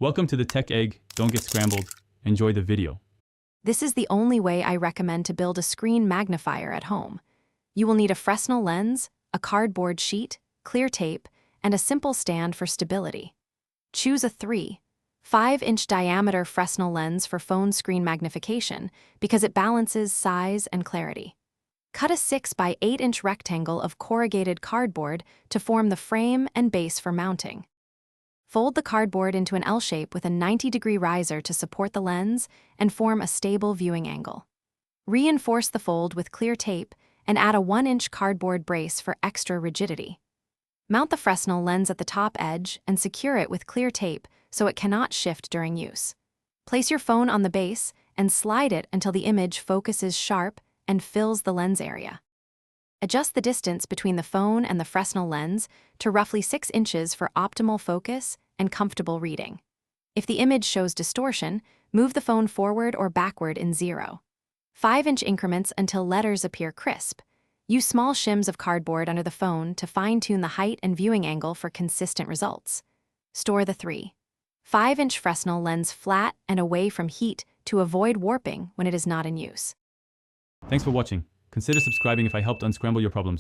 Welcome to the Tech Egg. Don't get scrambled. Enjoy the video. This is the only way I recommend to build a screen magnifier at home. You will need a Fresnel lens, a cardboard sheet, clear tape, and a simple stand for stability. Choose a 3.5-inch diameter Fresnel lens for phone screen magnification because it balances size and clarity. Cut a 6 by 8-inch rectangle of corrugated cardboard to form the frame and base for mounting. Fold the cardboard into an L shape with a 90-degree riser to support the lens and form a stable viewing angle. Reinforce the fold with clear tape and add a 1-inch cardboard brace for extra rigidity. Mount the Fresnel lens at the top edge and secure it with clear tape so it cannot shift during use. Place your phone on the base and slide it until the image focuses sharp and fills the lens area. Adjust the distance between the phone and the Fresnel lens to roughly 6 inches for optimal focus and comfortable reading. If the image shows distortion, move the phone forward or backward in 0.5-inch increments until letters appear crisp. Use small shims of cardboard under the phone to fine-tune the height and viewing angle for consistent results. Store the 3.5-inch Fresnel lens flat and away from heat to avoid warping when it is not in use. Thanks for watching. Consider subscribing if I helped unscramble your problems.